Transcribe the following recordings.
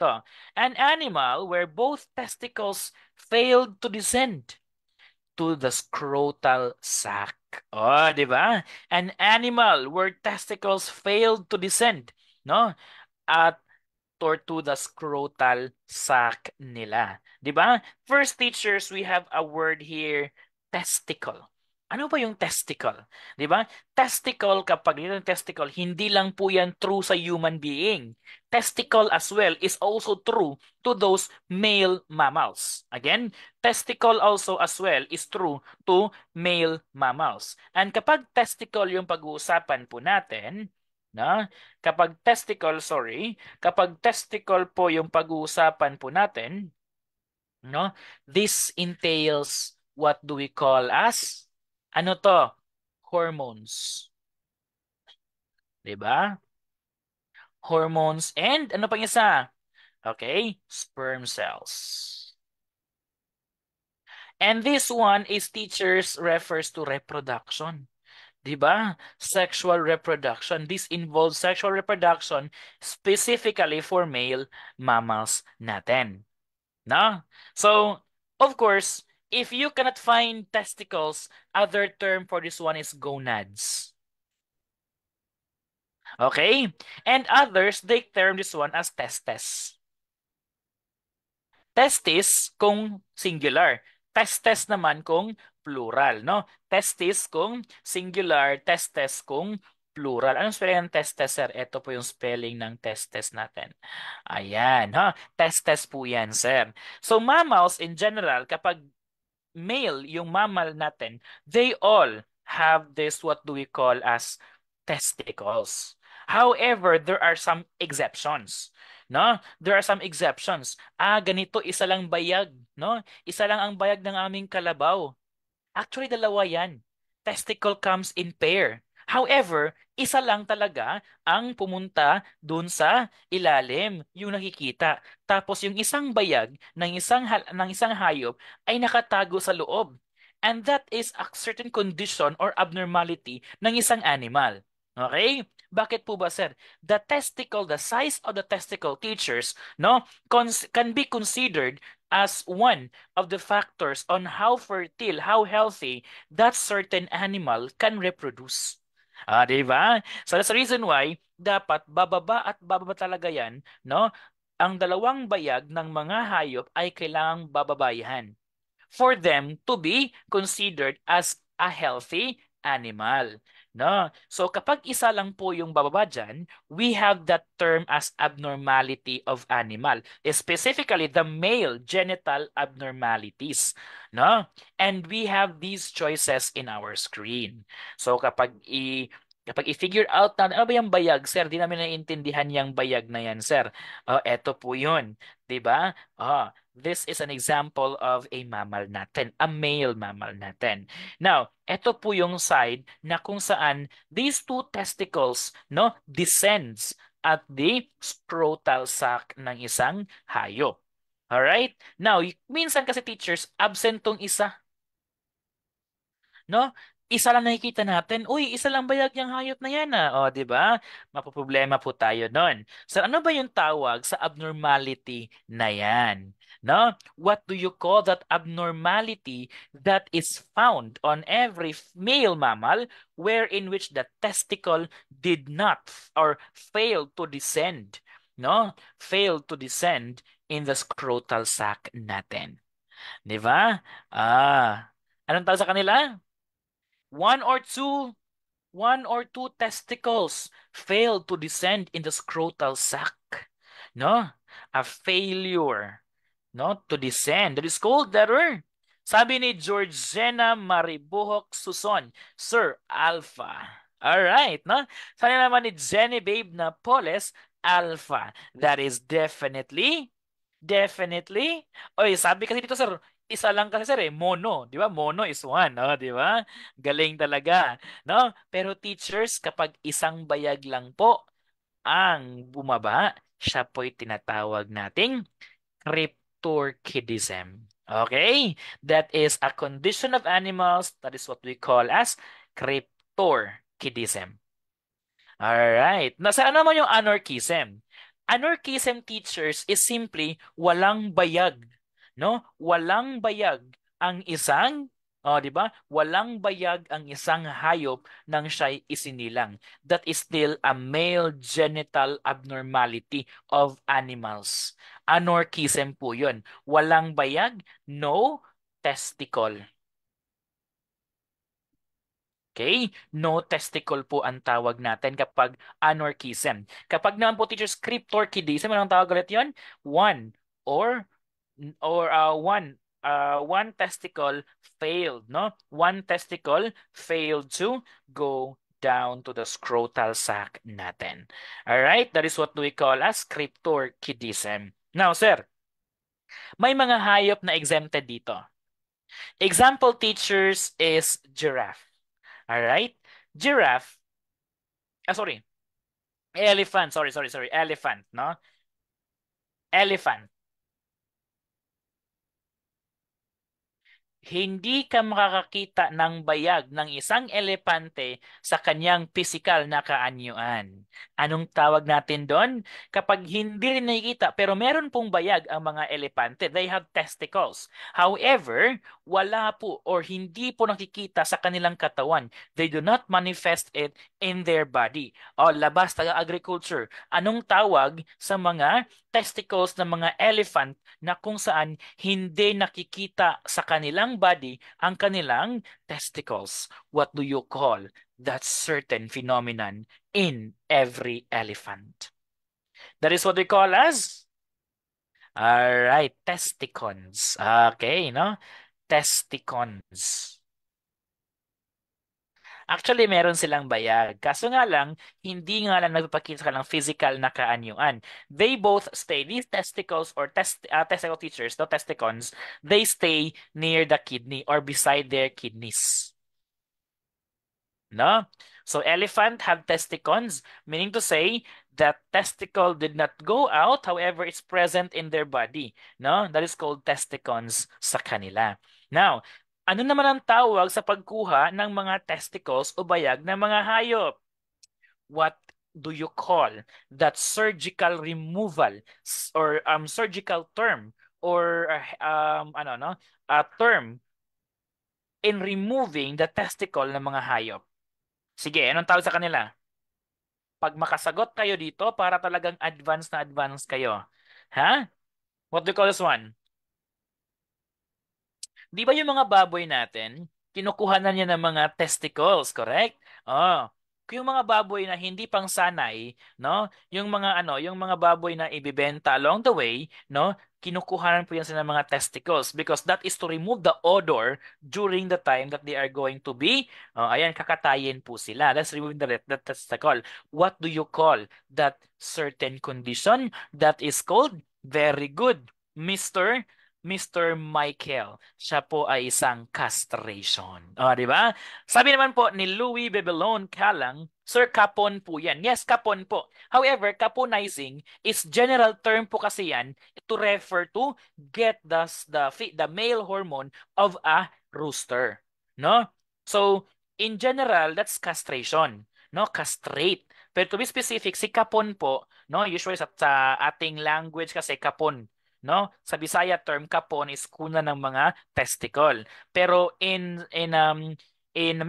ito. An animal where both testicles failed to descend to the scrotal sac. Oh, di ba? An animal where testicles failed to descend, no? At or to the scrotal sac nila. 'Di ba? First teachers, we have a word here, testicle. Ano ba yung testicle? 'Di ba? Testicle, kapag nito yung testicle, hindi lang po yan true sa human being. Testicle as well is also true to those male mammals. Again, testicle also as well is true to male mammals. And kapag testicle yung pag-uusapan po natin, na kapag testicle po yung pag-uusapan po natin, no? This entails what do we call as ano to? Hormones, 'di ba? Hormones and ano pang isa? Okay, sperm cells. And this one is teachers refers to reproduction. 'Di ba? Sexual reproduction. This involves sexual reproduction specifically for male mammals natin. No? So, of course, if you cannot find testicles, other term for this one is gonads. Okay? And others, they term this one as testes. Testis kung singular. Testes naman kung plural, no? Testis kung singular, testes kung plural. Anong spelling ng testes, sir? Ito po yung spelling ng testes natin. Ayan, ha? Testes po yan, sir. So, mammals in general, kapag male yung mammal natin, they all have this what do we call as testicles. However, there are some exceptions. No? There are some exceptions. Ganito, isa lang bayag, no? Isa lang ang bayag ng aming kalabaw. Actually, dalawa yan. Testicle comes in pair. However, isa lang talaga ang pumunta dun sa ilalim, yung nakikita. Tapos yung isang bayag ng isang hayop ay nakatago sa loob. And that is a certain condition or abnormality ng isang animal. Okay? Bakit po ba, sir? The size of the testicle, teachers, no, can be considered as one of the factors on how fertile, how healthy that certain animal can reproduce. Di ba? So that's the reason why dapat bababa at bababa talaga yan, no? Ang dalawang bayag ng mga hayop ay kailangang bababayan for them to be considered as a healthy animal. No? So kapag isa lang po yung bababa dyan, we have that term as abnormality of animal, specifically the male genital abnormalities. No? And we have these choices in our screen. So kapag i-figure out na ano ba yung bayag, sir? Di namin naiintindihan yung bayag na yan, sir. Eto po yun. 'Di ba? This is an example of a mammal natin, a male mammal natin. Now, ito po yung side na kung saan these two testicles, no, descends at the scrotal sac ng isang hayop. Alright? Now, minsan kasi teachers, absent tong isa. No? Isa lang nakikita natin, uy, isa lang bayag yung hayop na yan ah. O, di ba? Mapoproblema po tayo nun. So, ano ba yung tawag sa abnormality na yan? No? What do you call that abnormality that is found on every male mammal wherein which the testicle did not or failed to descend? No? Failed to descend in the scrotal sac natin. Di ba? Anong tawag sa kanila? One or two, one or two testicles failed to descend in the scrotal sac. No? A failure, no, to descend. That is called letter. Sabi ni Georgina Maribuhok Suson, Sir Alpha. Alright, no? Sabi naman ni Jenny Babe Napoles, Alpha. That is definitely, definitely. Oy, sabi kasi dito, sir, isa lang kasi, sir, mono. Di ba? Mono is one. No? Di ba? Galing talaga. No? Pero teachers, kapag isang bayag lang po ang bumaba, siya po'y tinatawag nating cryptorchidism. Okay? That is a condition of animals. That is what we call as cryptorchidism. Alright. Nasa ano naman yung anarchism? Anarchism teachers is simply walang bayag, no? Walang bayag ang isang, di ba? Walang bayag ang isang hayop nang siya'y isinilang. That is still a male genital abnormality of animals. Anarchism po 'yun. Walang bayag, no testicle. Okay? No testicle po ang tawag natin kapag anarchism. Kapag naman po teacher scriptorchidism, anong tawag ulit yun? One or one testicle failed, no? One testicle failed to go down to the scrotal sac natin. All right? That is what we call as scriptorchidism. Now, sir, may mga hayop na exempted dito. Example teachers is giraffe. All right? Giraffe, sorry, elephant, sorry, elephant, no? Elephant. Hindi ka makakakita ng bayag ng isang elepante sa kanyang pisikal na kaanyuan. Anong tawag natin doon? Kapag hindi rin nakikita pero meron pong bayag ang mga elepante, they have testicles. However, wala po or hindi po nakikita sa kanilang katawan. They do not manifest it in their body. O, labas taga agriculture. Anong tawag sa mga testicles ng mga elephant na kung saan hindi nakikita sa kanilang body ang kanilang testicles? What do you call that certain phenomenon in every elephant? That is what we call as, all right, testicons. Okay, no? Testicons. Actually, meron silang bayag. Kaso nga lang, hindi nga lang nagpapakita ka ng physical na kaanyuan. They both stay, these testicles or testicle teachers, the testicons, they stay near the kidney or beside their kidneys. No? So elephant have testicons, meaning to say that testicle did not go out, however, it's present in their body. No? That is called testicons sa kanila. Now, ano naman ang tawag sa pagkuha ng mga testicles o bayag ng mga hayop? What do you call that surgical removal or surgical term or ano no, a term in removing the testicle ng mga hayop? Sige, anong tawag sa kanila? Pag makasagot kayo dito, para talagang advance kayo. Ha? What do you call this one? Di ba yung mga baboy natin, kinukuha na niya ng mga testicles, correct? Oh. Yung mga baboy na hindi pang sanay, no? Yung mga yung mga baboy na ibibenta along the way, no? Kinukuhanan po yan sila ng mga testicles because that is to remove the odor during the time that they are going to be, ayan, kakatayin po sila. That's removing the testicle. What do you call that certain condition? That is called very good, Mr. Michael. Siya po ay isang castration. O, di ba? Sabi naman po ni Louis Bebelon Calang, Sir, kapon po yan. Yes, kapon po. However, caponizing is general term po kasi yan to refer to get the male hormone of a rooster. No? So, in general, that's castration. No? Castrate. Pero to be specific, si kapon po, no? Usually sa ating language kasi kapon, no? Sa Bisaya term kapon is kuna ng mga testicle. Pero in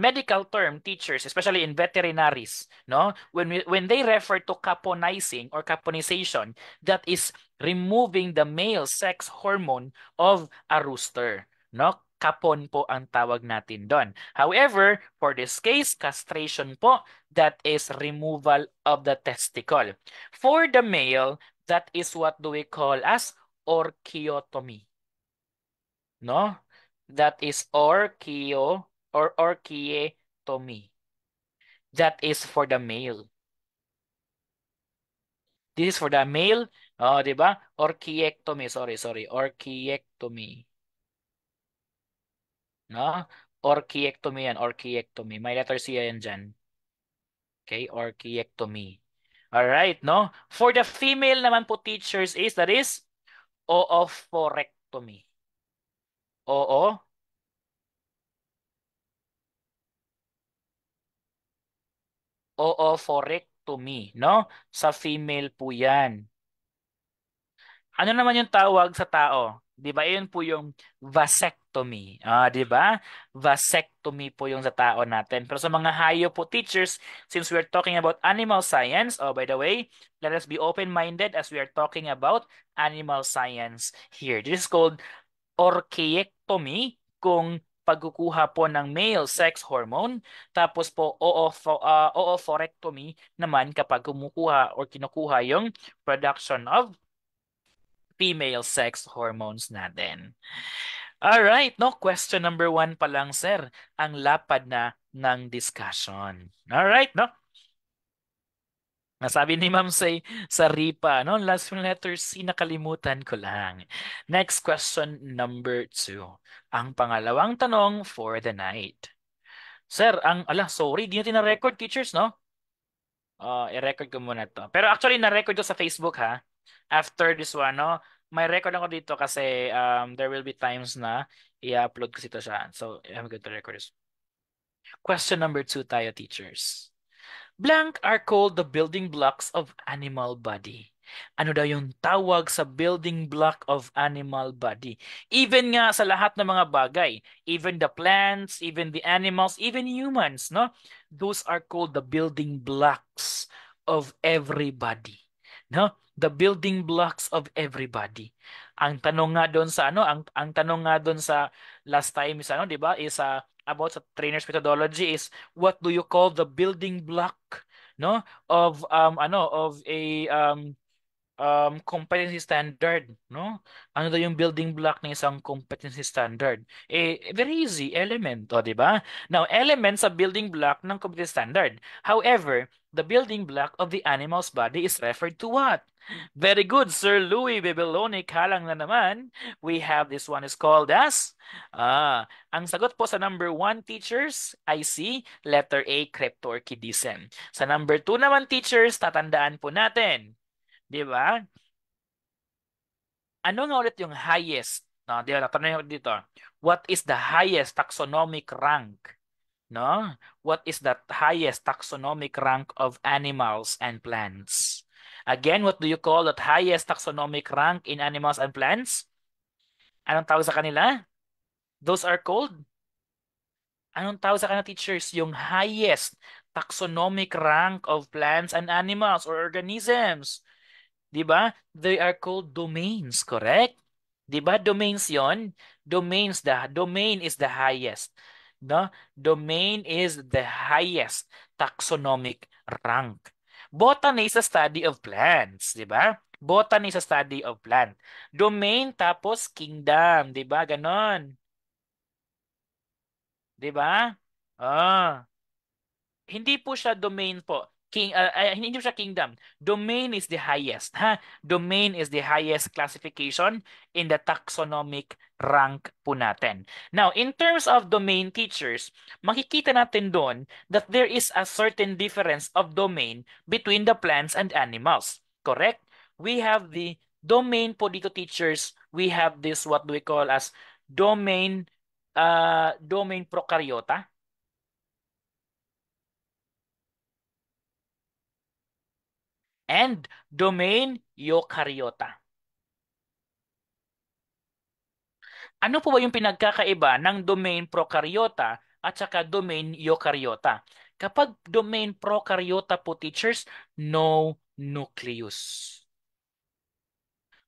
medical term teachers, especially in veterinaries, no? When they refer to caponizing or caponization, that is removing the male sex hormone of a rooster, no? Kapon po ang tawag natin doon. However, for this case, castration po, that is removal of the testicle. For the male, that is what do we call as orchiotomy. No? That is orchiectomy. That is for the male. This is for the male. Oh, di ba? Orchiectomy. Sorry. Orchiectomy. No? Orchiectomy yan. Orchiectomy. May letter C yan dyan. Okay? Orchiectomy. Alright, no? For the female naman po teachers that is oophorectomy. Oo. Oophorectomy, no? Sa female po yan. Ano naman yung tawag sa tao? 'Di ba? Iyon po yung vasectomy. 'Di ba? Vasectomy po yung sa tao natin. Pero sa mga hayop po teachers, since we're talking about animal science, oh by the way, let us be open-minded as we are talking about animal science here. This is called orchiectomy kung pagkukuha po ng male sex hormone. Tapos po oophorectomy naman kapag kumukuha or kinukuha yung production of female sex hormones natin. Alright, no? Question number one pa lang, sir. Ang lapad na ng discussion. Alright, no? Nasabi ni Ma'am say sa RIPA, no? Last letter C, nakalimutan ko lang. Next question number two. Ang pangalawang tanong for the night. Sir, sorry, di natin na-record, teachers, no? I-record ko muna to. Pero actually, na-record ko sa Facebook, ha? After this one, no? May record ako dito kasi there will be times na i-upload ko ito siya. So, I'm going to record this. Question number two tayo, teachers. Blank are called the building blocks of animal body. Ano daw yung tawag sa building block of animal body? Even nga sa lahat ng mga bagay, even the plants, even the animals, even humans, no? Those are called the building blocks of everybody. No? The building blocks of everybody. Ang tanong nga doon sa ang tanong nga doon sa last time is 'di ba? Is about sa trainer's methodology is what do you call the building block, no, of of a competency standard, no? Ano daw yung building block ng isang competency standard? Very easy, element, o, di ba? Now, element sa building block ng competency standard. However, the building block of the animal's body is referred to what? Very good, Sir Louis Bebeloni. Kalang na naman. We have this one is called as ang sagot po sa number one, teachers, I see letter A, cryptorchidism. Sa number two naman, teachers, tatandaan po natin. Di ba? Ano nga ulit yung highest? No, di ba? Tanong ko dito. What is the highest taxonomic rank? No? What is the highest taxonomic rank of animals and plants? Again, what do you call that highest taxonomic rank in animals and plants? Anong tawag sa kanila? Those are called? Anong tawag sa kanila, teachers? Yung highest taxonomic rank of plants and animals or organisms. 'Di ba? They are called domains, correct? 'Di ba? Domains 'yon. Domain is the highest. No? Domain is the highest taxonomic rank. Botany is a study of plants, 'di ba? Botany is a study of plant. Domain tapos kingdom, 'di ba? Ganon. 'Di ba? Ah. Hindi po siya domain po. Hindi po siya kingdom. Domain is the highest. Ha? Domain is the highest classification in the taxonomic rank po natin. Now, in terms of domain, teachers, makikita natin doon that there is a certain difference of domain between the plants and animals. Correct? We have the domain po dito, teachers. We have this what do we call as domain domain prokaryota and domain eukaryota. Ano po ba yung pinagkakaiba ng domain prokaryota at saka domain eukaryota? Kapag domain prokaryota po, teachers, no nucleus.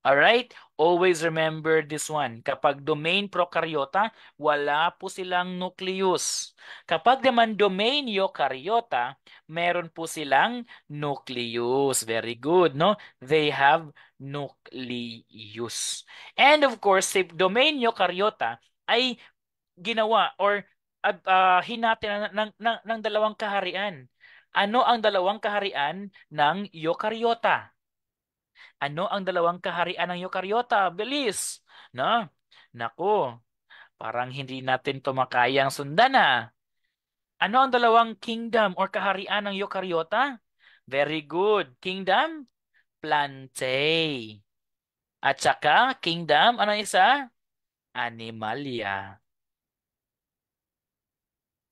Alright? Always remember this one. Kapag domain prokaryota, wala po silang nucleus. Kapag naman domain eukaryota, meron po silang nucleus. Very good, no? They have nucleus. And of course, si domain eukaryota ay ginawa or hinati ng dalawang kaharian. Ano ang dalawang kaharian ng eukaryota? Ano ang dalawang kaharian ng eukaryota? Bilis! No? Naku, parang hindi natin to makayang sundan ah. Ano ang dalawang kingdom or kaharian ng eukaryota? Very good. Kingdom? Plantae. At saka, kingdom, ano isa? Animalia.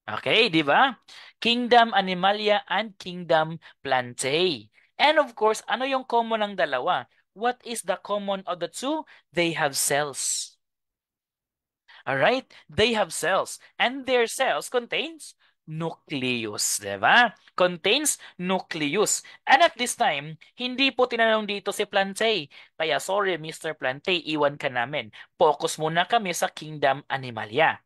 Okay, di ba? Kingdom Animalia and Kingdom Plantae. And of course, ano yung common ng dalawa? what is the common of the two? They have cells. All right? They have cells. And their cells contains nucleus, di ba? Contains nucleus. And at this time, hindi po tinanong dito si Plante. Kaya sorry, Mr. Plante, iwan ka namin. Focus muna kami sa Kingdom Animalia.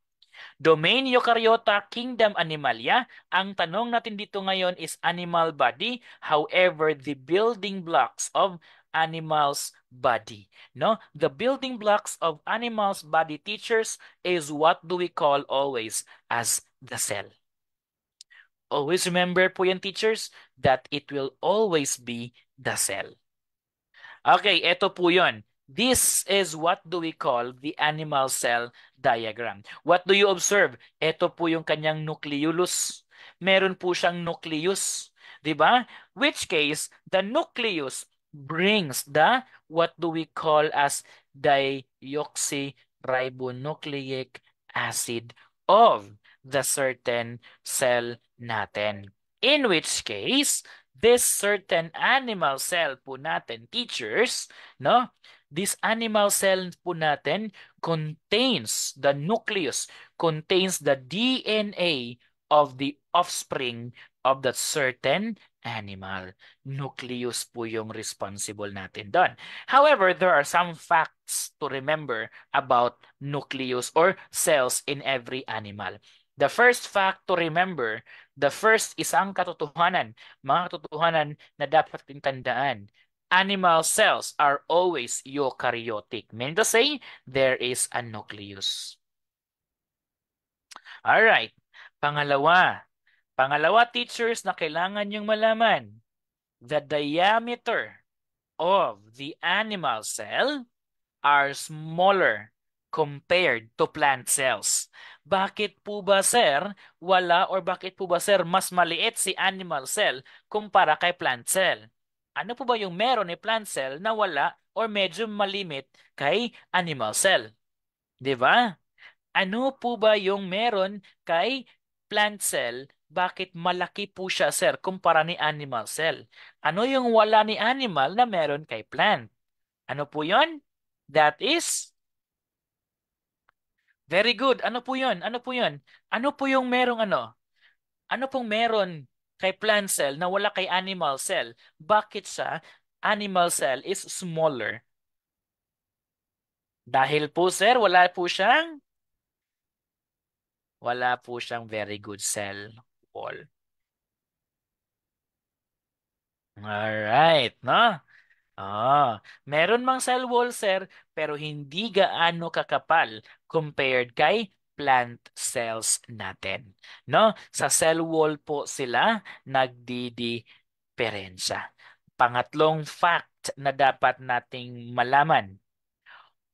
Domain Eukaryota, Kingdom Animalia. Ang tanong natin dito ngayon is animal body. However, the building blocks of animal's body. No? The building blocks of animal's body, teachers, is what do we call always as the cell. Always remember po yan, teachers, that it will always be the cell. Okay, ito po yun. This is what do we call the animal cell diagram. What do you observe? Ito po yung kanyang nucleolus. Meron po siyang nucleus. Di ba? Which case, the nucleus brings the what do we call as deoxyribonucleic acid of the certain cell natin. In which case, this certain animal cell po natin, teachers, no? This animal cell po natin contains the nucleus, contains the DNA of the offspring of that certain animal. Nucleus po yung responsible natin doon. However, there are some facts to remember about nucleus or cells in every animal. The first fact to remember, the first isang katotohanan, mga katotohanan na dapat nating tandaan. Animal cells are always eukaryotic. Meaning to say, there is a nucleus. Alright. Pangalawa. Pangalawa, teachers, na kailangan niyong malaman. The diameter of the animal cell are smaller compared to plant cells. Bakit po ba, sir, wala or bakit po ba, sir, mas maliit si animal cell kumpara kay plant cell? Ano po ba yung meron ni plant cell na wala or medyo malimit kay animal cell? 'Di ba? Ano po ba yung meron kay plant cell? Bakit malaki po siya, sir, kumpara ni animal cell? Ano yung wala ni animal na meron kay plant? Ano po yon? That is very good. Ano po yun? Ano po yun? Ano po yung merong ano? Ano pong meron kay plant cell na wala kay animal cell? Bakit sa animal cell is smaller? Dahil po, sir, wala po siyang very good cell wall. Alright, no? Meron mang cell wall, sir, pero hindi gaano kakapal compared kay plant cells natin. No? Sa cell wall po sila nagdidiferensya. Pangatlong fact na dapat nating malaman.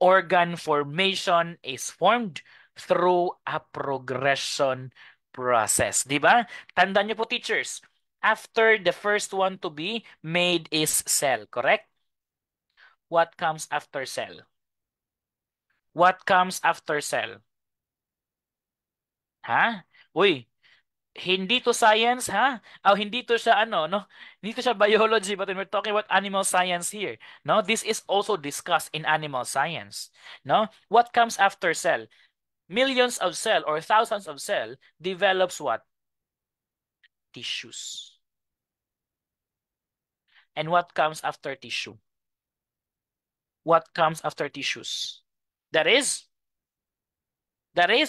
Organ formation is formed through a progression process. Di ba? Tandaan niyo po, teachers, after the first one to be made is cell, correct? What comes after cell? What comes after cell? Ha? Uy, hindi to science, ha? Oh, hindi to siya ano, no? Hindi to siya biology, but we're talking about animal science here. No, this is also discussed in animal science. No? What comes after cell? Millions of cell or thousands of cell develops what? Tissues. And what comes after tissue? What comes after tissues? That is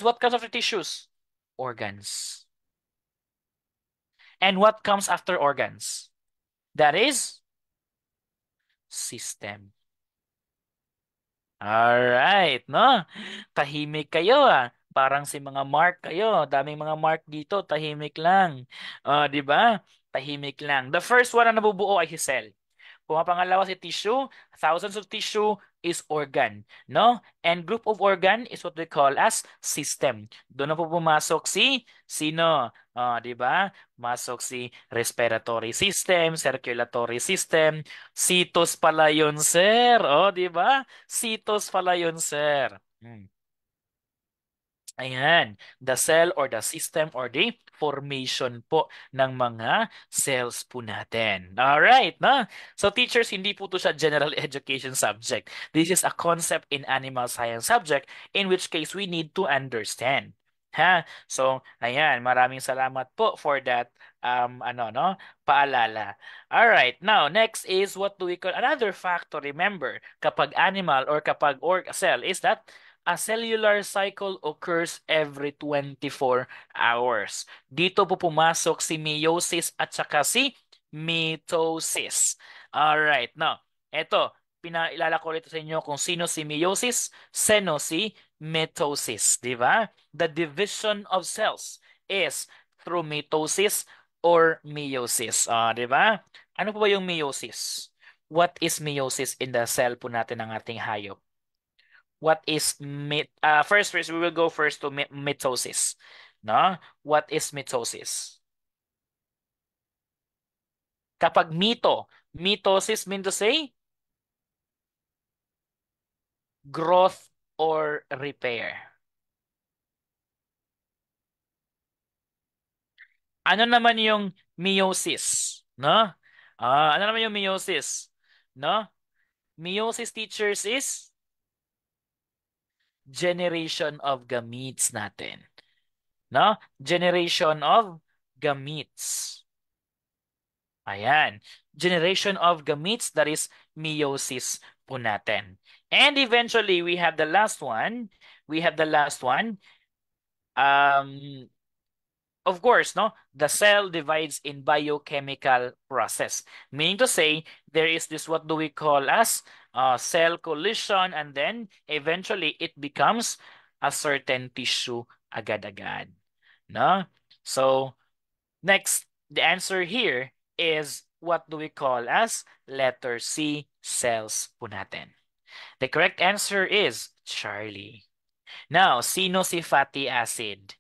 what comes after tissues? Organs. And what comes after organs? That is system. Alright, no? Tahimik kayo ah. Parang si mga Mark kayo. Daming mga Mark dito, tahimik lang. Di ba? Tahimik lang. The first one na nabubuo ay si cell. Pumapangalawa si tissue, thousands of tissue is organ, no? And group of organ is what we call as system. Doon na po pumasok si sino? 'Di ba? Masok si respiratory system, circulatory system, sitos pala yun, sir. 'Di ba? Sitos pala yun, sir. Hmm. Ayan, the cell or the system or the formation po ng mga cells po natin. Alright, no? So teachers, hindi po to siya general education subject. This is a concept in animal science subject in which case we need to understand. Ha? So, ayan, maraming salamat po for that ano no, paalala. Alright, now next is what do we call another fact to remember kapag animal or kapag cell is that a cellular cycle occurs every 24 hours. Dito po pumasok si meiosis at saka si mitosis. Alright, now, eto, pinailalak ko ulit sa inyo kung sino si meiosis, sino si mitosis, di ba? The division of cells is through mitosis or meiosis. Di ba? Ano po ba yung meiosis? What is meiosis in the cell po natin ng ating hayop? What is first we will go first to mitosis. No? What is mitosis? Kapag mitosis mean to say growth or repair. Ano naman yung meiosis? No? Ano naman yung meiosis? No? Meiosis teachers is generation of gametes natin. No? Generation of gametes. Ayan. Generation of gametes, that is meiosis po natin. And eventually, we have the last one. We have the last one. Um, of course, no, the cell divides in biochemical process. Meaning to say, there is this what do we call as cell collision, and then eventually it becomes a certain tissue agad-agad. No? So, next, the answer here is what do we call as letter C, cells po natin. The correct answer is Charlie. Now, sino si fatty acid?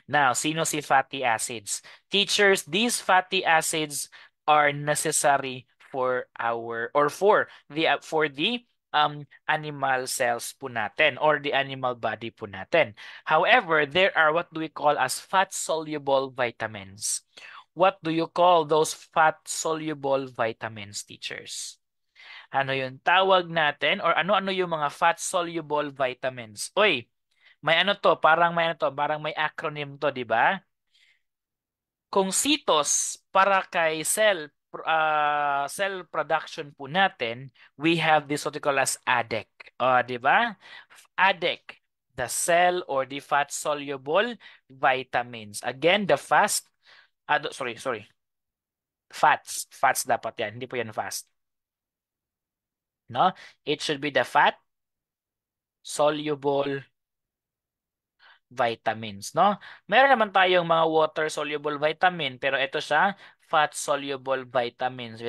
Now, sino si fatty acids? Teachers, these fatty acids are necessary for our or for the animal cells po natin or the animal body po natin. However, there are what do we call as fat-soluble vitamins. What do you call those fat-soluble vitamins, teachers? Ano yung tawag natin or ano-ano yung mga fat-soluble vitamins? Oy, may ano to, parang may acronym to, di ba? Kung CITOS para kay cell production po natin, we have this what we call as ADEC. Di ba? ADEC, the cell or the fat soluble vitamins. Again, the sorry. Fats dapat yan. Hindi po yan fast. No? It should be the fat soluble vitamins, no? Meron naman tayong mga water-soluble vitamin, pero ito siya, fat-soluble vitamins.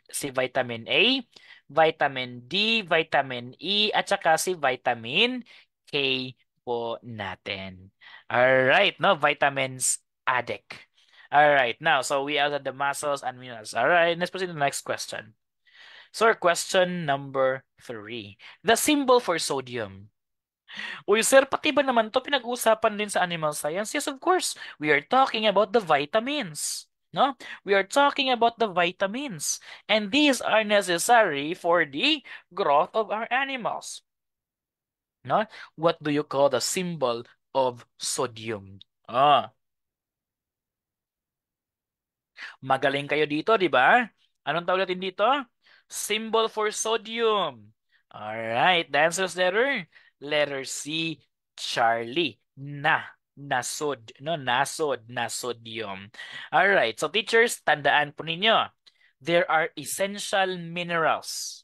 Si vitamin A, vitamin D, vitamin E, at saka si vitamin K po natin. Alright, no? Vitamins ADEC. Alright, now, so we added the muscles and minerals. Alright, let's proceed to the next question. So, question number 3. The symbol for sodium. Uy, sir, pati ba naman to pinag-uusapan din sa animal science? Yes, of course. We are talking about the vitamins. No? We are talking about the vitamins. And these are necessary for the growth of our animals. No? What do you call the symbol of sodium? Magaling kayo dito, di ba? Anong tawag natin dito? Symbol for sodium. Alright, the answer is letter C, Charlie. Nasod. No, nasod, na sodium. Alright, so teachers, tandaan po ninyo. There are essential minerals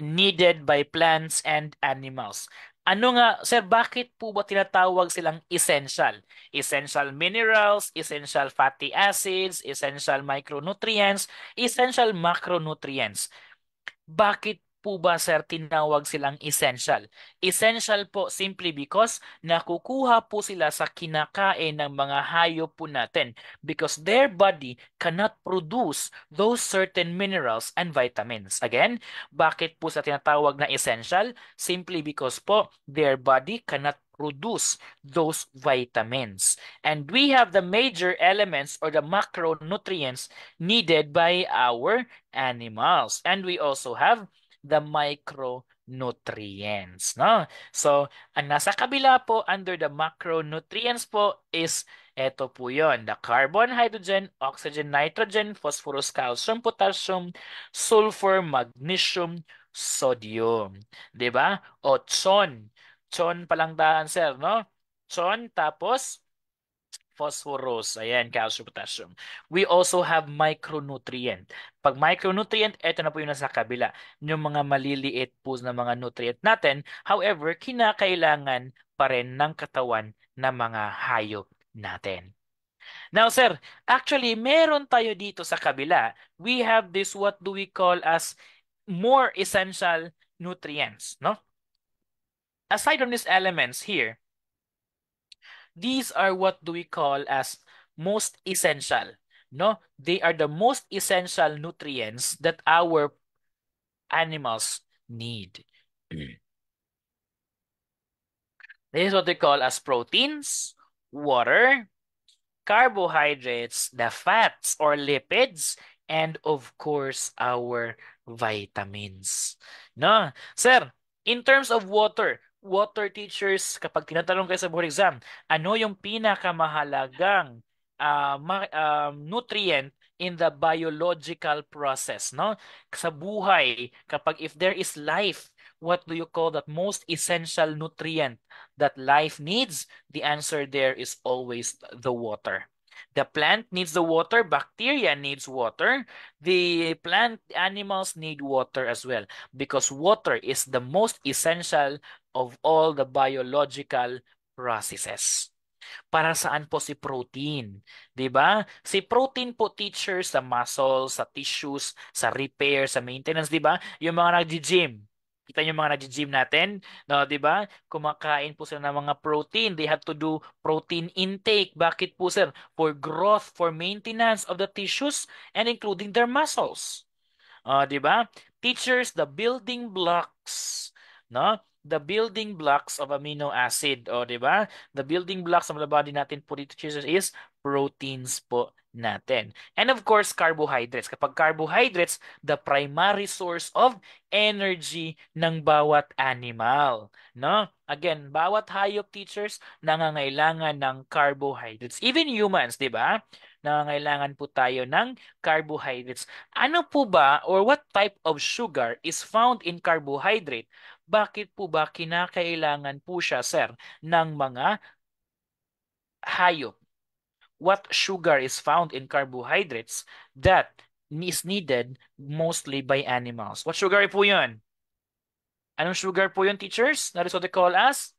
needed by plants and animals. Ano nga, sir, bakit po ba tinatawag silang essential? Essential minerals, essential fatty acids, essential micronutrients, essential macronutrients. Bakit po ba, sir, tinawag silang essential? Essential po simply because nakukuha po sila sa kinakain ng mga hayop po natin because their body cannot produce those certain minerals and vitamins. Again, bakit po sa tinatawag na essential? Simply because po their body cannot produce those vitamins. And we have the major elements or the macronutrients needed by our animals. And we also have the micronutrients, no? So, ang nasa kabila po under the macronutrients po is eto po yon, the carbon, hydrogen, oxygen, nitrogen, phosphorus, calcium, potassium, sulfur, magnesium, sodium. 'Di ba? O chon. Chon palang daan, sir, no? Chon tapos phosphorus, ayan, calcium, potassium. We also have micronutrient. Pag micronutrient, eto na po yung nasa kabila. Yung mga maliliit po na mga nutrient natin. However, kinakailangan pa rin ng katawan ng mga hayop natin. Now, sir, actually, meron tayo dito sa kabila. We have this what do we call as more essential nutrients, no? Aside from these elements here, these are what do we call as most essential, no? They are the most essential nutrients that our animals need. This is what we call as proteins, water, carbohydrates, the fats or lipids, and of course, our vitamins. No? Sir, in terms of water, water teachers, kapag tinatanong kayo sa board exam, ano yung pinakamahalagang nutrient in the biological process, no? Sa buhay, kapag if there is life, what do you call that most essential nutrient that life needs? The answer there is always the water. The plant needs the water, bacteria needs water, the plant animals need water as well because water is the most essential of all the biological processes. Para saan po si protein? 'Di ba? Si protein po teacher sa muscles, sa tissues, sa repair, sa maintenance, 'di ba? Yung mga nagji-gym. Kita niyo yung mga nagji-gym natin, no, 'di ba? Kumakain po sila ng mga protein. They have to do protein intake. Bakit po, sir? For growth, for maintenance of the tissues and including their muscles. 'Di ba? Teachers, the building blocks, no? The building blocks of amino acid, 'di ba? The building blocks of the body natin po dito, teachers, is proteins po natin. And of course, carbohydrates. Kapag carbohydrates, the primary source of energy ng bawat animal, no? Again, bawat hayop, teachers, nangangailangan ng carbohydrates. Even humans, 'di ba? Nangangailangan po tayo ng carbohydrates. Ano po ba or what type of sugar is found in carbohydrate? Bakit po ba kinakailangan po siya, sir, ng mga hayop? What sugar is found in carbohydrates that is needed mostly by animals? What sugar po yun? Anong sugar po yun, teachers? That is what they call as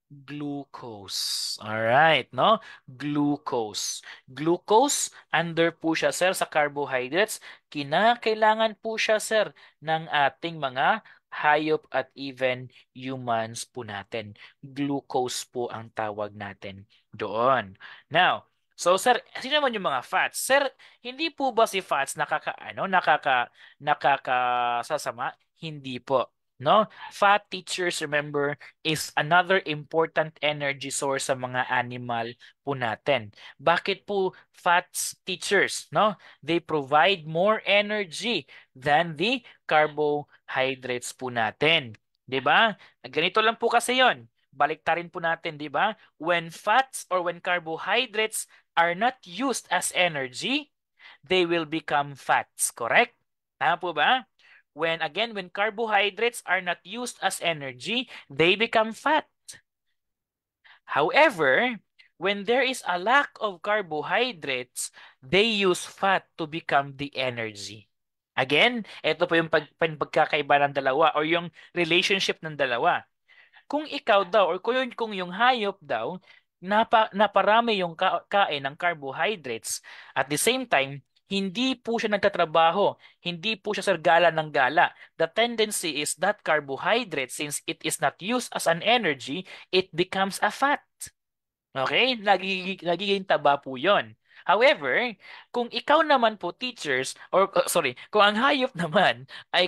glucose. All right, no? Glucose. Glucose, under po siya, sir, sa carbohydrates. Kinakailangan po siya, sir, ng ating mga hayop at even humans po natin. Glucose po ang tawag natin doon. Now, so sir, sino naman yung mga fats? Sir, hindi po ba si fats nakakasasama? Hindi po. No? Fat, teachers, remember, is another important energy source sa mga animal po natin. Bakit po fats, teachers? No? They provide more energy than the carbohydrates po natin. 'Di ba? Ganito lang po kasi 'yon. Baliktarin po natin, 'di ba? When fats or when carbohydrates are not used as energy, they will become fats, correct? Tama po ba? When carbohydrates are not used as energy, they become fat. However, when there is a lack of carbohydrates, they use fat to become the energy. Again, ito po yung pagkakaiba ng dalawa or yung relationship ng dalawa. Kung ikaw daw or kung yung hayop daw, naparami yung kain ng carbohydrates, at the same time, hindi po siya nagtatrabaho, hindi po siya gala ng gala. The tendency is that carbohydrate, since it is not used as an energy, it becomes a fat. Okay? Nagiging taba po yon. However, kung ikaw naman po teachers or sorry, kung ang hayop naman ay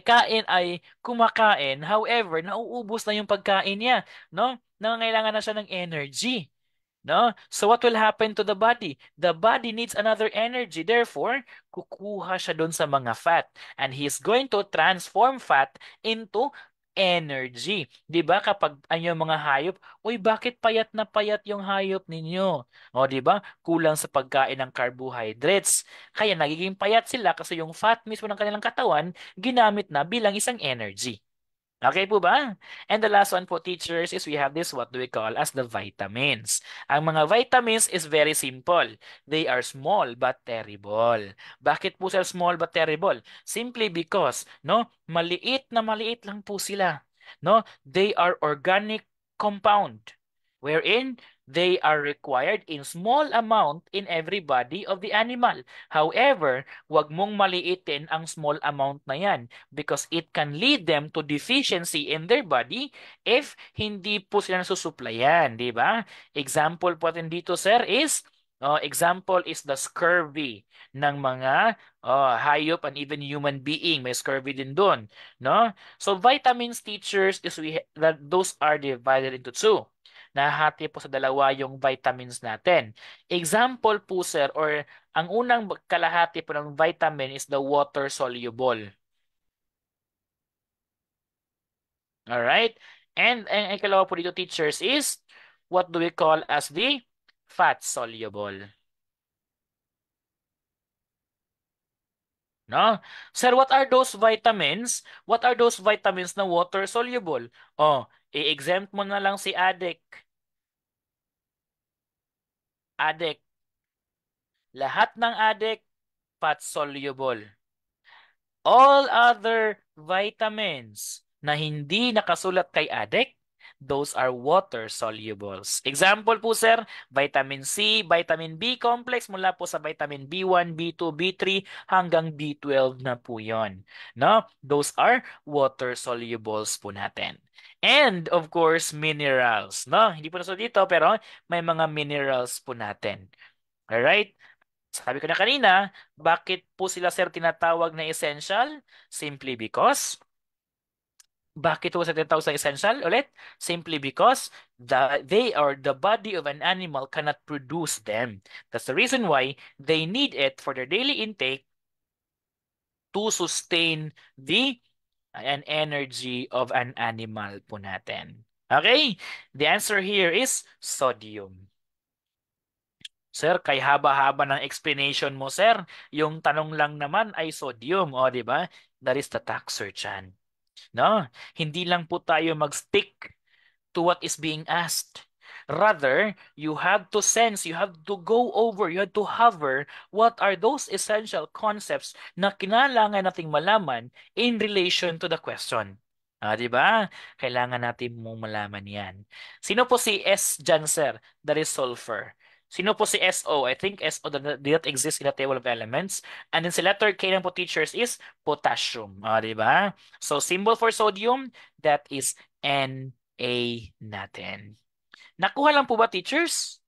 kumakain, however, nauubos na yung pagkain niya, no? Nangangailangan na siya ng energy. No? So what will happen to the body? The body needs another energy. Therefore, kukuha siya doon sa mga fat. And he's going to transform fat into energy. 'Di ba kapag ang mga hayop, uy, bakit payat na payat yung hayop ninyo? O 'di ba? Kulang sa pagkain ng carbohydrates. Kaya nagiging payat sila kasi yung fat mismo ng kanilang katawan ginamit na bilang isang energy. Okay po ba? And the last one po, teachers, is we have this what do we call as the vitamins. Ang mga vitamins is very simple. They are small but terrible. Bakit po sila small but terrible? Simply because, no, maliit lang po sila. No, they are organic compound wherein they are required in small amount in every body of the animal. However, wag mong maliitin ang small amount na yan because it can lead them to deficiency in their body if hindi po sila nasusuplayan, di ba? Example po natin dito, sir, is example is the scurvy ng mga hayop and even human being. May scurvy din doon, no? So vitamins, teachers, is that those are divided into two. Nahati po sa dalawa yung vitamins natin. Example po, sir, or ang unang kalahati po ng vitamin is the water soluble. Alright? And ang ikalawa po dito, teachers, is what do we call as the fat soluble. No? Sir, what are those vitamins? What are those vitamins na water soluble? Oh, i-exempt mo na lang si ADEC. ADEC. Lahat ng ADEC, fat soluble. All other vitamins na hindi nakasulat kay ADEC, those are water solubles. Example po, sir, vitamin C, vitamin B complex mula po sa vitamin B1, B2, B3 hanggang B12 na po yon. No? Those are water solubles po natin. And of course, minerals, no? Hindi po nasa dito pero may mga minerals po natin. Alright? Sabi ko na kanina, bakit po sila sir tinatawag na essential? Simply because, bakit po sila tinatawag sa essential ulit? Simply because they are the body of an animal cannot produce them. That's the reason why they need it for their daily intake to sustain the an energy of an animal po natin. Okay? The answer here is sodium. Sir, kay haba-haba ng explanation mo, sir. Yung tanong lang naman ay sodium, o di ba? That is the taxer chan. No? Hindi lang po tayo mag-stick to what is being asked. Rather, you have to sense, you have to go over, you have to hover what are those essential concepts na kinailangan nating malaman in relation to the question. Di ba? Kailangan natin mong malaman yan. Sino po si S dyan, sir? That is sulfur. Sino po si SO? I think SO did not exist in the table of elements. And then si letter K ng po teachers is potassium. Di ba? So symbol for sodium, that is Na natin. Nakuha lang po ba, teachers?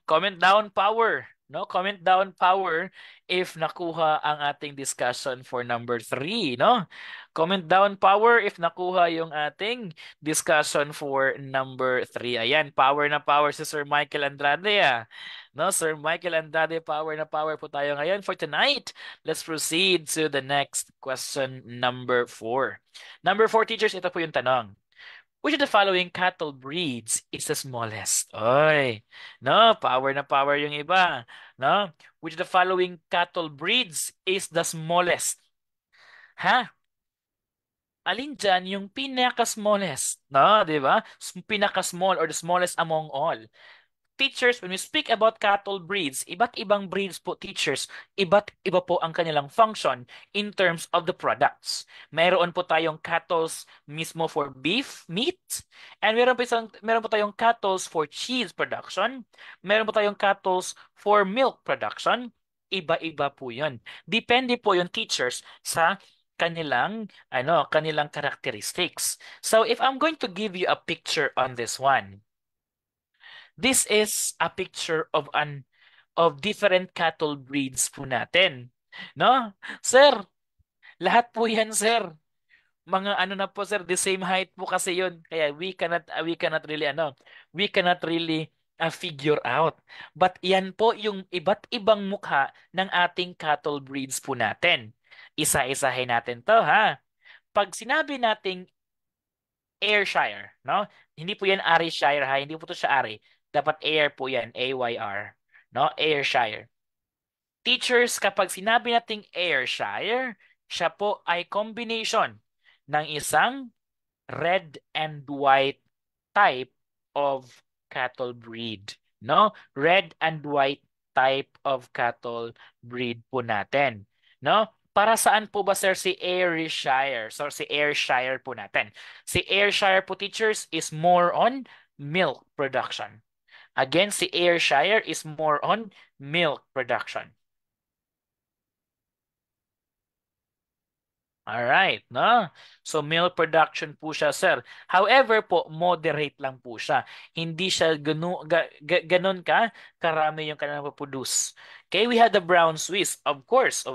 Comment down power. No, comment down power if nakuha ang ating discussion for number 3, no? Comment down power if nakuha yung ating discussion for number 3. Ayan, power na power si Sir Michael Andrade, ah. No, Sir Michael Andrade, power na power po tayo ngayon for tonight. Let's proceed to the next question, number 4. Number 4, teachers, ito po yung tanong. Which of the following cattle breeds is the smallest? Oy, no, power na power yung iba. No? Which of the following cattle breeds is the smallest? Ha? Alin dyan yung pinaka-smallest? No, di ba? Pinaka-small or the smallest among all. Teachers, when we speak about cattle breeds, iba't ibang breeds po, teachers, iba't iba po ang kanilang function in terms of the products. Meron po tayong cattles mismo for beef, meat, and meron po tayong cattles for cheese production, meron po tayong cattles for milk production, iba-iba po yun. Depende po yung teachers sa kanilang characteristics. So if I'm going to give you a picture on this one, this is a picture of different cattle breeds po natin. No? Sir, lahat po yan, sir. Mga ano na po, sir, the same height po kasi yun. Kaya we cannot really we cannot really figure out. But yan po yung iba't ibang mukha ng ating cattle breeds po natin. Isa-isahin natin to, ha? Pag sinabi nating Ayrshire, no? Hindi po yan Ayrshire, ha? Hindi po to siya Ari. Dapat Air po yan, AYR. No? Ayrshire. Teachers, kapag sinabi nating Ayrshire, siya po ay combination ng isang red and white type of cattle breed. No? Red and white type of cattle breed po natin. No? Para saan po ba, sir, si Ayrshire? So, si Ayrshire po natin. Si Ayrshire po, teachers, is more on milk production. Again, si Ayrshire is more on milk production. Alright, no? So milk production po siya, sir. However po, moderate lang po siya. Hindi siya ganun ka karami yung kailangan produce. Okay, we had the brown Swiss. Of course,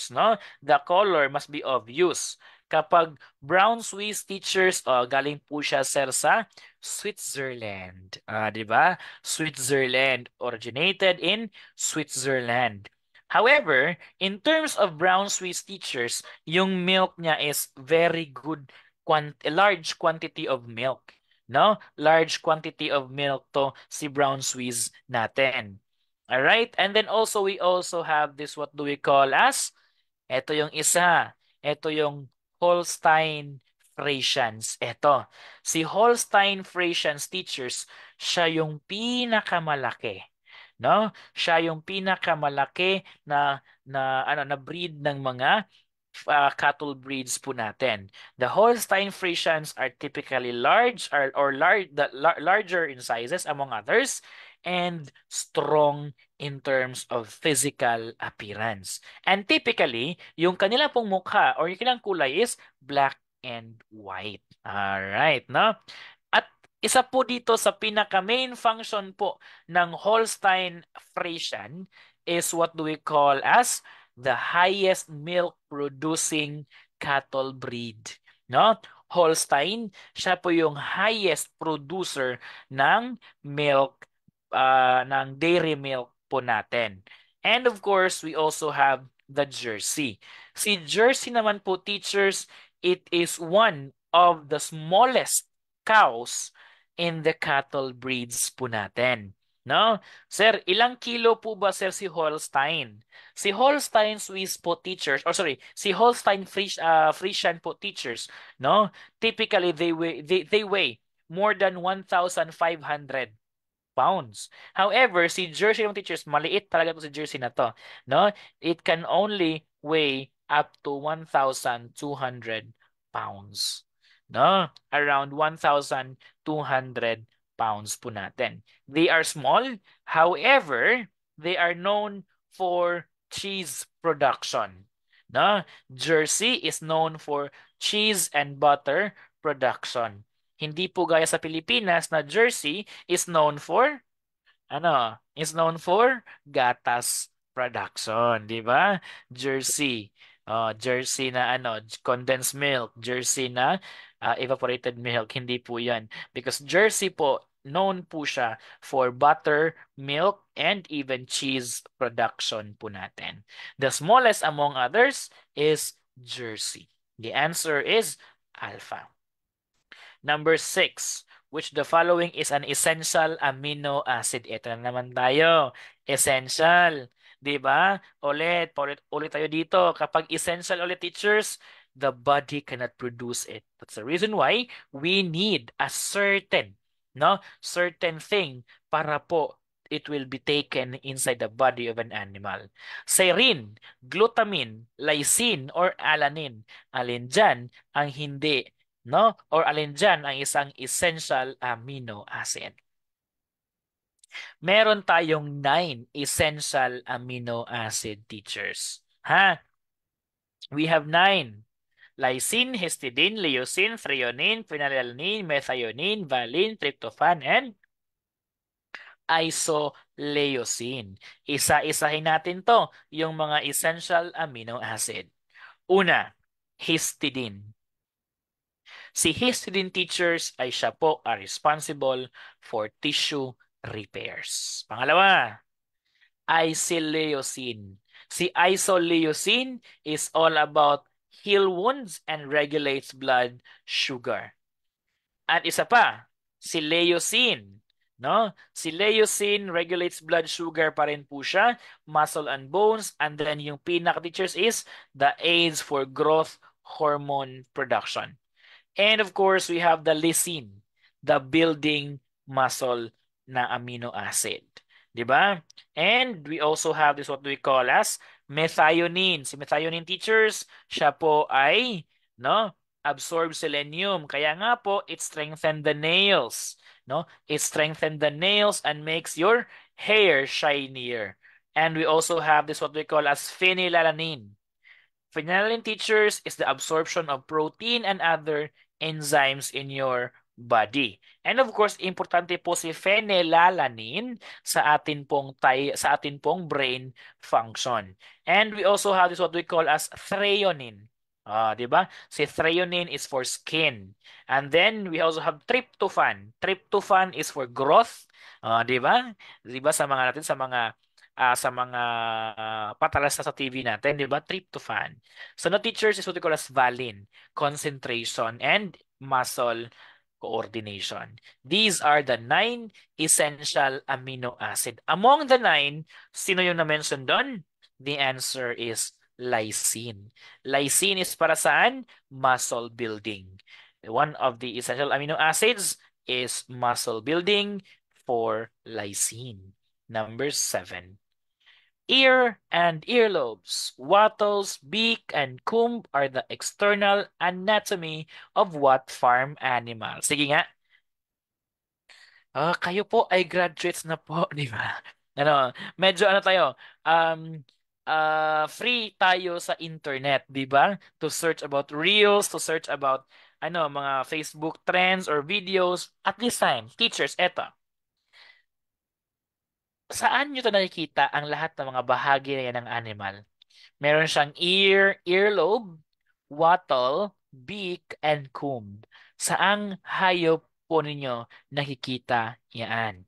no? The color must be obvious. Kapag brown Swiss teachers, galing po siya, sir, sa Switzerland. 'Di ba? Switzerland, originated in Switzerland. However, in terms of brown Swiss teachers, yung milk niya is very good, a large quantity of milk. No? Large quantity of milk to si brown Swiss natin. All right? And then also, we also have this, what do we call as? Ito yung isa. Ito yung Holstein Friesians. Ito. Si Holstein Friesians teachers, siya yung pinakamalaki. No? Siya yung pinakamalaki na breed ng mga cattle breeds po natin. The Holstein Friesians are typically large larger in sizes among others and strong in terms of physical appearance. And typically, yung kanila pong mukha or yung kanilang kulay is black and white. Alright, no? At isa po dito sa pinaka-main function po ng Holstein Friesian is what do we call as the highest milk producing cattle breed. No? Holstein, siya po yung highest producer ng milk, ng dairy milk po natin. And of course, we also have the Jersey. Si Jersey naman po, teachers, it is one of the smallest cows in the cattle breeds po natin. No? Sir, ilang kilo po ba, sir, si Holstein? Si Holstein Swiss po teachers, or sorry, si Holstein Friesian po teachers, no? Typically they weigh more than 1,500 pounds. However, si Jersey ng teachers, maliit talaga to si Jersey na to, no? It can only weigh up to 1,200 pounds. No? Around 1,200 pounds po natin. They are small, however, they are known for cheese production. No? Jersey is known for cheese and butter production. Hindi po gaya sa Pilipinas na Jersey is known for gatas production, di ba? Jersey. Jersey na condensed milk, Jersey na evaporated milk, hindi po 'yan. Because Jersey po known po siya for butter, milk, and even cheese production po natin. The smallest among others is Jersey. The answer is alpha. Number 6, which the following is an essential amino acid. Ito na naman tayo. Essential. 'Di ba? Ulit tayo dito. Kapag essential ulit, teachers, the body cannot produce it. That's the reason why we need a certain thing para po it will be taken inside the body of an animal. Serine, glutamine, lysine, or alanine. Alin dyan ang hindi, no? Or alin dyan ang isang essential amino acid? Meron tayong 9 essential amino acid, teachers. Ha? We have 9. Lysine, histidine, leucine, threonine, phenylalanine, methionine, valine, tryptophan, and Isoleucine. Isa-isahin natin to, yung mga essential amino acid. Una, histidine. Si histidine teachers ay siya po are responsible for tissue repairs. Pangalawa, isoleucine. Si isoleucine is all about heal wounds and regulates blood sugar. At isa pa, si leucine. No? Si leucine regulates blood sugar pa rin po siya, muscle and bones, and then yung pinaka-teachers is the aids for growth hormone production. And of course, we have the lysine, the building muscle na amino acid. 'Di ba? And we also have this what we call as methionine. Si methionine teachers, siya po ay no, absorb selenium. Kaya nga po, it strengthen the nails, no? It strengthen the nails and makes your hair shinier. And we also have this what we call as phenylalanine. Phenylalanine teachers is the absorption of protein and other enzymes in your body. And of course, importante po si phenylalanine sa atin pong brain function. And we also have this what we call as threonine. 'Di ba? Si threonine is for skin. And then we also have tryptophan. Tryptophan is for growth. 'Di ba? 'Di ba sa mga patalas na sa TV natin, 'di ba? Tryptophan. So the teachers is what we call as valine, concentration and muscle coordination. These are the 9 essential amino acid. Among the 9, sino yung na-mention doon? The answer is lysine. Lysine is para saan? Muscle building. One of the essential amino acids is muscle building for lysine. Number 7. Ear and earlobes, wattles, beak, and comb are the external anatomy of what farm animal? Sige nga. Kayo po ay graduates na po, di ba? Medyo tayo, um, free tayo sa internet, di ba? To search about reels, to search about mga Facebook trends or videos. At this time, teachers, eto. Saan nyo to nakikita ang lahat ng mga bahagi na yan ng animal? Meron siyang ear, earlobe, wattle, beak, and comb. Saang hayop po ninyo nakikita yan?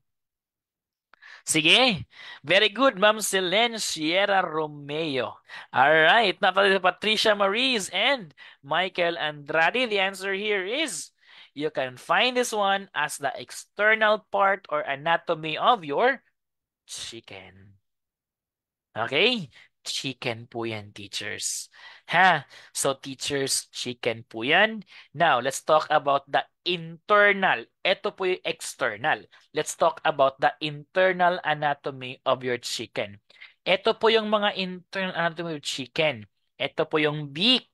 Sige. Very good, Ma'am Selene Sierra Romeo. All right. Now, Patricia Maris and Michael Andrade. The answer here is you can find this one as the external part or anatomy of your chicken. Okay? Chicken po yan, teachers. Ha? So, teachers, chicken po yan. Now, let's talk about the internal. Ito po yung external. Let's talk about the internal anatomy of your chicken. Ito po yung mga internal anatomy of chicken. Ito po yung beak.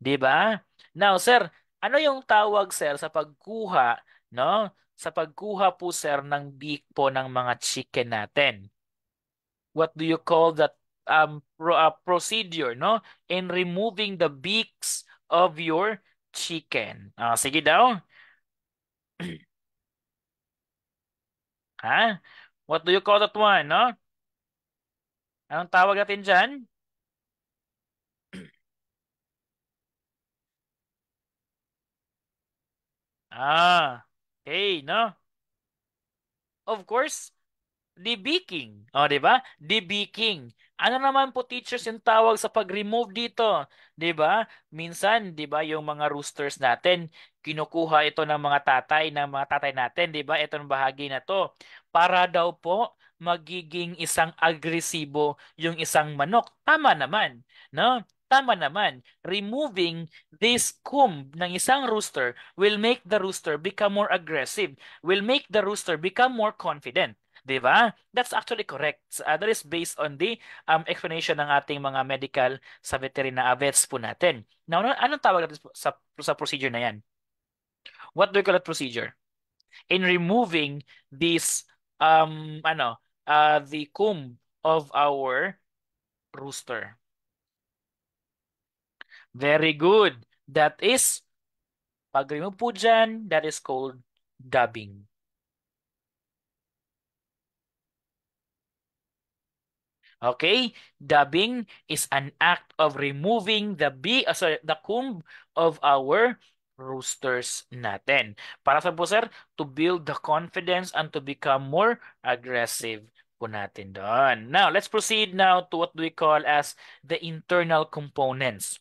Di ba? Now, sir, ano yung tawag, sir, sa pagkuha, no? Sa pagkuha po, sir, ng beak po ng mga chicken natin? What do you call that procedure, no? In removing the beaks of your chicken. Sige daw. Ha? What do you call that one, no? Anong tawag natin dyan? Okay, no? Of course, debeaking. O, di ba? Debeaking. Ano naman po teachers yung tawag sa pag-remove dito? Di ba? Minsan, di ba, yung mga roosters natin, kinukuha ito ng mga tatay natin, di ba? Itong bahagi na to. Para daw po magiging isang agresibo yung isang manok. Tama naman, no? Tama naman. Removing this comb ng isang rooster will make the rooster become more aggressive, will make the rooster become more confident. 'Di ba? That's actually correct. That is based on the explanation ng ating mga medical sa veterina vets po natin. Now, anong tawag natin sa procedure na yan? What do we call that procedure? In removing this the comb of our rooster. Very good. That is, pag remove po dyan, that is called dubbing. Okay? Dubbing is an act of removing the comb of our roosters natin. Para sa po sir, to build the confidence and to become more aggressive po natin doon. Now, let's proceed now to what we call as the internal components.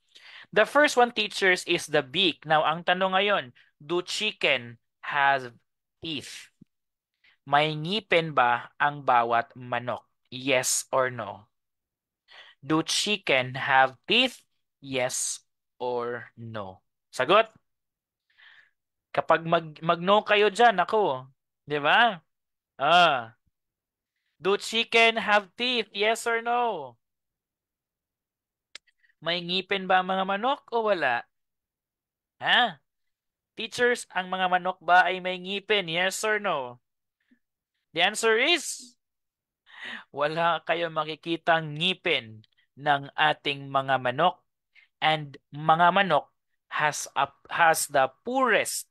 The first one, teachers, is the beak. Now, ang tanong ngayon, do chicken have teeth? May ngipin ba ang bawat manok? Yes or no? Do chicken have teeth? Yes or no? Sagot? Kapag mag-no kayo dyan, ako. Di ba? Ah. Do chicken have teeth? Yes or no? May ngipin ba ang mga manok o wala? Ha? Teachers, ang mga manok ba ay may ngipin? Yes or no? The answer is wala kayong makikitang ngipin ng ating mga manok, and mga manok has the poorest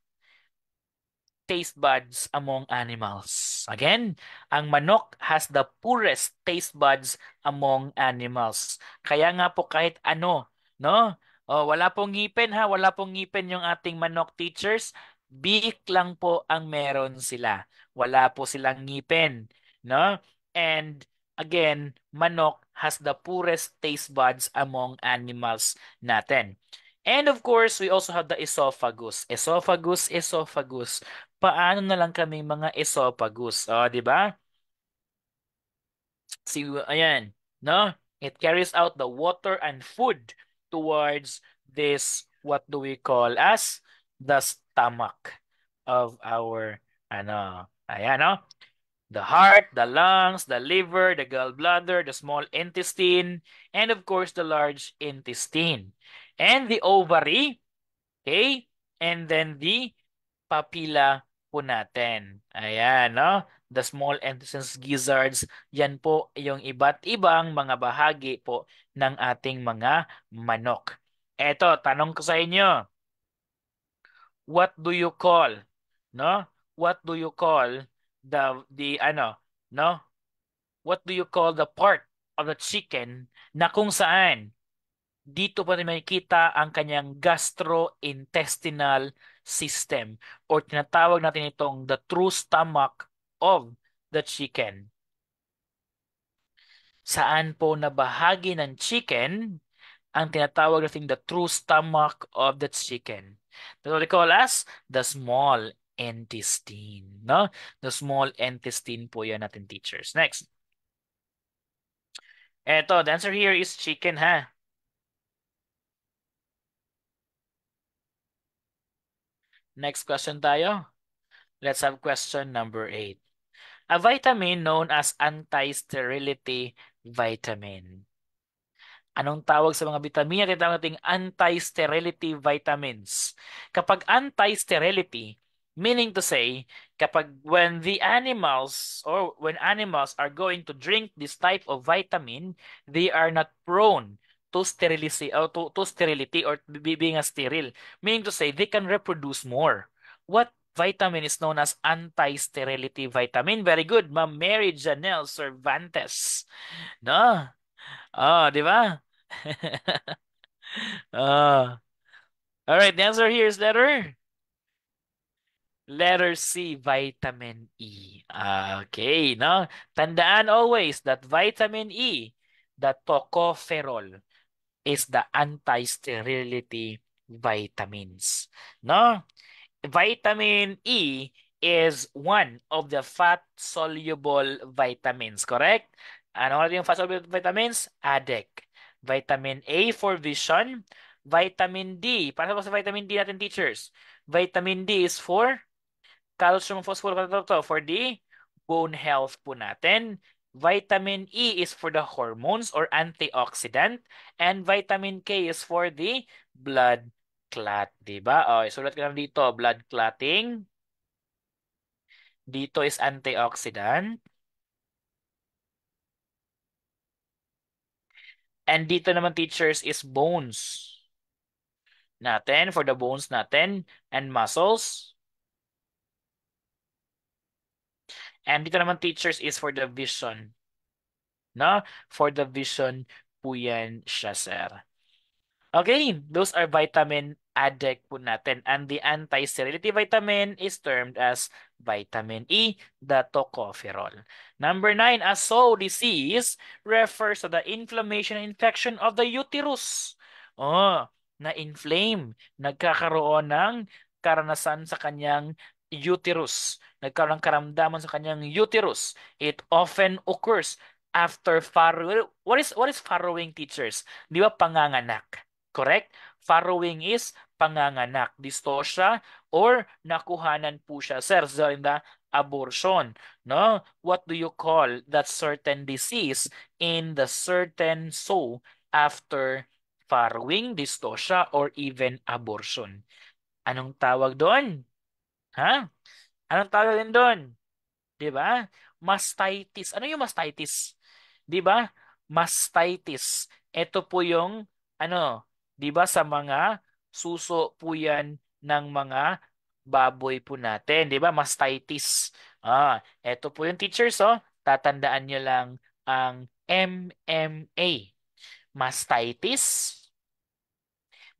taste buds among animals. Again, ang manok has the poorest taste buds among animals. Kaya nga po kahit ano, no? Oh, wala pong ngipin ha, wala pong ngipin yung ating manok, teachers. Beak lang po ang meron sila. Wala po silang ngipin, no? And again, manok has the poorest taste buds among animals natin. And of course, we also have the esophagus. Esophagus. Paano na lang kami mga esophagus? O, di ba? Ayan, no? It carries out the water and food towards this, what do we call as the stomach of our, ayan, no? The heart, the lungs, the liver, the gallbladder, the small intestine, and of course, the large intestine. And the ovary, okay? And then the papilla po natin. Ayan, no? The small intestine gizzards, yan po yung iba't ibang mga bahagi po ng ating mga manok. Eto, tanong ko sa inyo, what do you call, no? What do you call no? What do you call the part of the chicken na kung saan dito pa rin makikita ang kanyang gastrointestinal system or tinatawag natin itong the true stomach of the chicken. Saan po na bahagi ng chicken ang tinatawag natin the true stomach of the chicken? That's what we call as the small intestine. No? The small intestine po yan natin, teachers. Next. Eto, the answer here is chicken, ha? Next question tayo. Let's have question number 8. A vitamin known as anti-sterility vitamin. Anong tawag sa mga vitamina? Tinatawag nating anti-sterility vitamins. Kapag anti-sterility, meaning to say, kapag when animals are going to drink this type of vitamin, they are not prone to sterility or to sterility or being a sterile. Meaning to say, they can reproduce more. What vitamin is known as anti-sterility vitamin? Very good, Ma'am Mary Janelle Cervantes. No? Oh, di ba? Oh. All right, the answer here is letter C, vitamin E. Okay, no? Tandaan always that vitamin E, the tocopherol, is the anti-sterility vitamins. No? Vitamin E is one of the fat-soluble vitamins, correct? Ano yung fat-soluble vitamins? ADEC. Vitamin A for vision. Vitamin D. Para sa vitamin D natin, teachers? Vitamin D is for calcium, phosphorus, for the bone health po natin. Vitamin E is for the hormones or antioxidant. And vitamin K is for the blood clot. Diba? O, isulat ko lang dito, blood clotting. Dito is antioxidant. And dito naman, teachers, is bones natin, for the bones natin, and muscles. And dito naman, teachers, is for the vision. No? For the vision po yan siya, sir. Okay, those are vitamin ADEC po natin. And the anti-sterility vitamin is termed as vitamin E, the tocopherol. Number 9, a sow disease refers to the inflammation and infection of the uterus. Oh, na-inflame. Nagkakaroon ng karanasan sa kanyang uterus. Nagkaroon ng karamdaman sa kanyang uterus. It often occurs after farrowing. What is farrowing, teachers? Di ba panganganak? Correct? Farrowing is panganganak, dystocia, or nakuhanan po siya, sir, during the abortion. No? What do you call that certain disease in the certain soul after farrowing, dystocia, or even abortion? Anong tawag doon? Ha? Anong tawag din doon? 'Di ba? Mastitis. Ano yung mastitis? 'Di ba? Mastitis. Ito po yung ano, 'di ba sa mga suso po 'yan ng mga baboy po natin, 'di ba? Mastitis. Ito po yung teachers, oh. Tatandaan niyo lang ang MMA. Mastitis,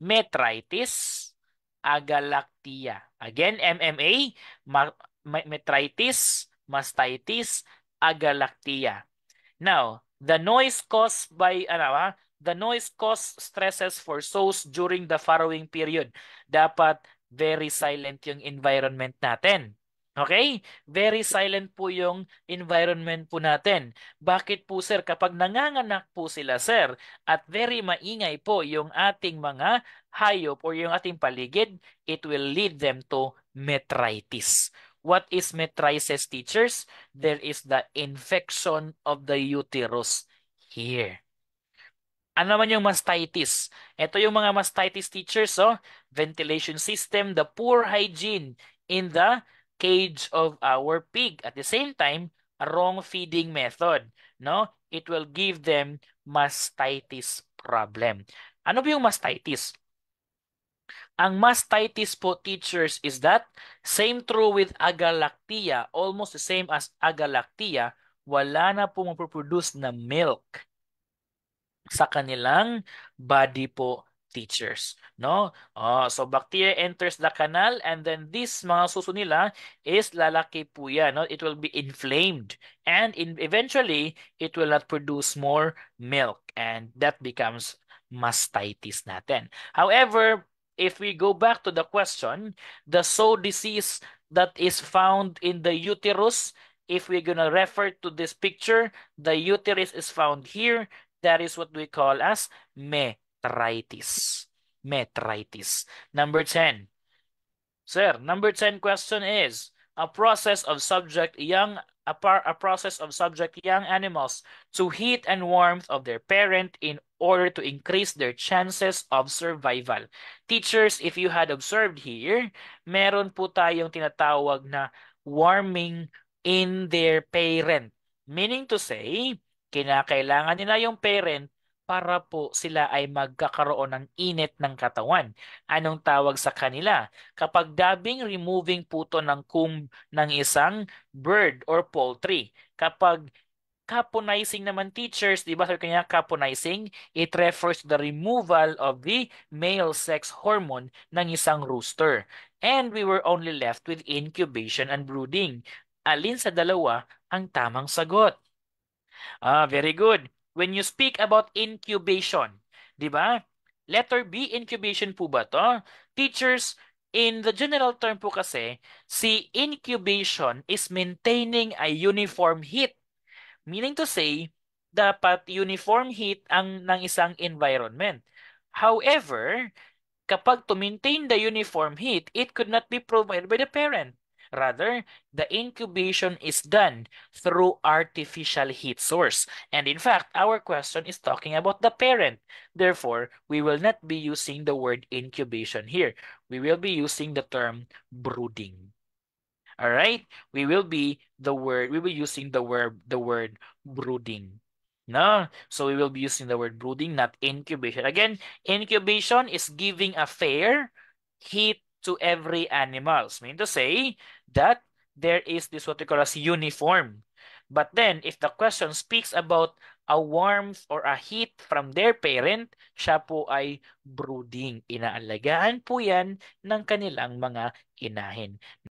metritis, agalactia. Again, MMA, metritis, mastitis, agalactia. Now, the noise caused stresses for sows during the farrowing period. Dapat very silent yung environment natin. Okay? Very silent po yung environment po natin. Bakit po, sir? Kapag nanganganak po sila, sir, at very maingay po yung ating mga hayop or yung ating paligid, it will lead them to metritis. What is metritis, teachers? There is the infection of the uterus here. Ano naman yung mastitis? Ito yung mga mastitis, teachers, oh. Ventilation system, the poor hygiene in the cage of our pig. At the same time, a wrong feeding method, no? It will give them mastitis problem. Ano ba yung mastitis? Ang mastitis po, teachers, is that same true with agalactia, almost the same as agalactia, wala na po maproproduce na milk sa kanilang body po, teachers, no? So bacteria enters the canal and then this mga suso nila is lalaki po yan, no? It will be inflamed and eventually it will not produce more milk and that becomes mastitis natin. However, if we go back to the question, the sow disease that is found in the uterus, if we're gonna refer to this picture, the uterus is found here. That is what we call as metritis. Metritis. Number 10. Sir, number 10 question is, a process of subject young animals to heat and warmth of their parent in order to increase their chances of survival. Teachers, if you had observed here, meron po tayong tinatawag na warming in their parent. Meaning to say, kinakailangan nila yung parent para po sila ay magkakaroon ng init ng katawan. Anong tawag sa kanila? Kapag dabing removing po to ng comb ng isang bird or poultry. Kapag caponizing naman, teachers, di ba sabi kanya caponizing, it refers to the removal of the male sex hormone ng isang rooster. And we were only left with incubation and brooding. Alin sa dalawa ang tamang sagot? Very good. When you speak about incubation, di ba? Letter B, incubation po ba to? Teachers, in the general term po kasi, si incubation is maintaining a uniform heat. Meaning to say, dapat uniform heat ang ng isang environment. However, kapag to maintain the uniform heat, it could not be provided by the parent. Rather, the incubation is done through artificial heat source. And in fact, our question is talking about the parent. Therefore, we will not be using the word incubation here. We will be using the term brooding. All right? We will be using the word brooding. No? So we will be using the word brooding, not incubation. Again, incubation is giving a fair heat to every animals. Mean to say that there is this what we call as uniform. But then, if the question speaks about a warmth or a heat from their parent, siya po ay brooding. Inaalagaan po yan ng kanilang mga inahin.